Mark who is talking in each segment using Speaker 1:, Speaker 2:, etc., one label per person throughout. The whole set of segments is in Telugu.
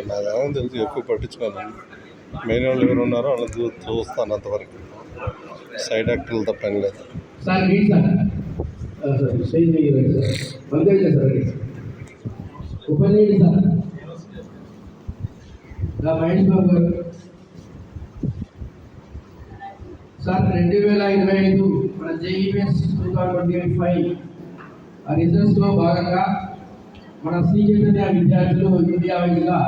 Speaker 1: నాదేమో తెలిసి ఎక్కువ పట్టించుకోను. మెయిన్ వాళ్ళు ఎవరు ఉన్నారో వాళ్ళని చూస్తాను అంతవరకు. సైడ్ యాక్టర్లతో పని లేదు.
Speaker 2: సార్ 2025 మన జేఈఎస్ 2025 ఆ రిజల్ట్స్ లో భాగంగా మన శ్రీ చైతన్య విద్యార్థులు ఇండియా వైజ్గా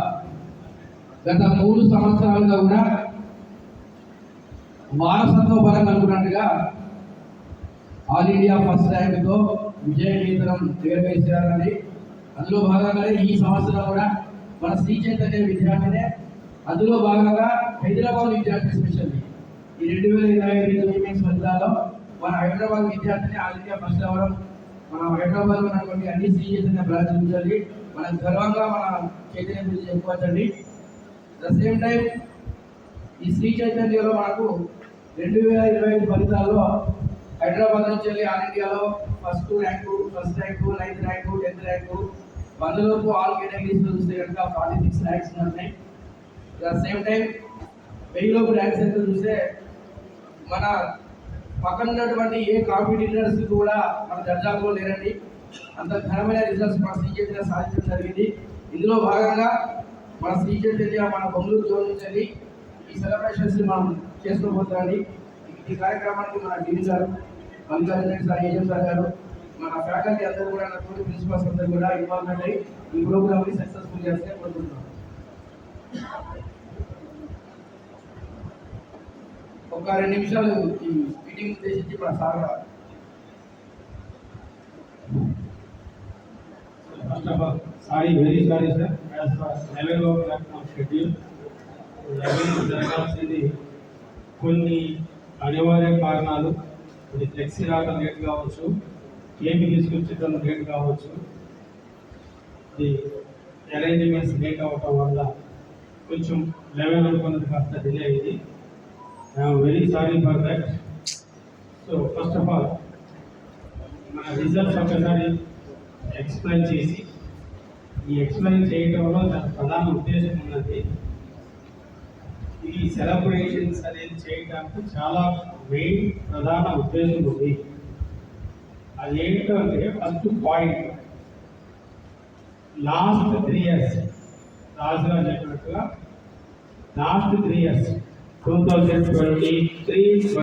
Speaker 2: గత 3 సంవత్సరాలుగా కూడా వారసత్వ పరంగా అనుకున్నట్టుగా ఆల్ ఇండియా ఫస్ట్ ర్యాంక్తో విజయ కేంద్రం నిర్వహించారని, అందులో భాగంగానే ఈ సంవత్సరం కూడా మన శ్రీ చైతన్య విద్యార్థినే అందులో భాగంగా హైదరాబాద్ విద్యార్థి స్పెషల్ ఈ 2025 ఫలితాల్లో మన హైదరాబాద్ విద్యార్థిని ఆల్ ఇండియా ఫస్ట్ అవ్వడం, మన హైదరాబాద్ ఉన్నటువంటి అన్ని శ్రీ చైతన్య బ్రాంచ్ నుంచి మనం గర్వంగా మన చైతన్య గురించి చెప్పుకోవచ్చండి. ద సేమ్ టైం ఈ శ్రీ చైతన్యలో మనకు 2025 ఫలితాల్లో హైదరాబాద్ నుంచి వెళ్ళి ఆల్ ఇండియాలో first rank, 9th rank, 10th rank, 100 లోపు ఆల్ కేటగిరీస్ చూస్తే కనుక 46 ర్యాంక్స్ ఉన్నాయి. ద సేమ్ టైం 1000 లోపు ర్యాంక్స్ ఎంత చూస్తే మన పక్కన ఉన్నటువంటి ఏ కాంపిటీటర్స్ కూడా మన దర్జాలో లేరండి. అంత ఘనమైన రిజల్ట్స్ మన శ్రీ చైతన్య సాధించడం జరిగింది. ఇందులో భాగంగా మన శ్రీ చైతన్య మన బొంగళూరు జోన్ నుంచి వెళ్ళి ఈ సెలబ్రేషన్స్ మనం చేసుకోబోతున్నాండి. ఈ కార్యక్రమానికి మన డివి గారు, మల్లికార్జున సార్, ఏజెం సార్ గారు, మన ఫ్యాకల్టీ అందరూ కూడా, తోటి ప్రిన్సిపల్స్ అందరూ కూడా ఇన్వాల్వ్మెంట్ అయ్యి ఈ ప్రోగ్రామ్ని సక్సెస్ఫుల్ చేస్తే కోరుకుంటున్నాం. ఒక 2 నిమిషాలు ఈ మీటింగ్ ఉద్దేశించి మన sir
Speaker 3: First of all, very sorry sir, as for 11 o'clock schedule, 11 జరగాల్సింది కొన్ని అనివార్య కారణాలు, ఇది ఫ్లెక్సీ రావడం లేట్ కావచ్చు, ఏపీ తీసుకొచ్చడం లేట్ కావచ్చు, ఇది అరేంజ్మెంట్స్ లేట్ అవ్వటం వల్ల కొంచెం 11 అనుకున్నది కాస్త డిలే అయింది. I'm very sorry for that. So first of all మన రిజల్ట్స్ ఒకసారి ఎక్స్ప్లెయిన్ చేసి, ఈ ఎక్స్ప్లెయిన్ చేయడంలో దాని ప్రధాన ఉద్దేశం ఉన్నది, ఈ సెలబ్రేషన్స్ అనేది చేయడానికి చాలా మెయిన్ ప్రధాన ఉద్దేశం ఉంది. అది ఏంటంటే ఫస్ట్ పాయింట్, లాస్ట్ 3 years రాజుగారు చెప్పినట్టుగా లాస్ట్ 3 years 2023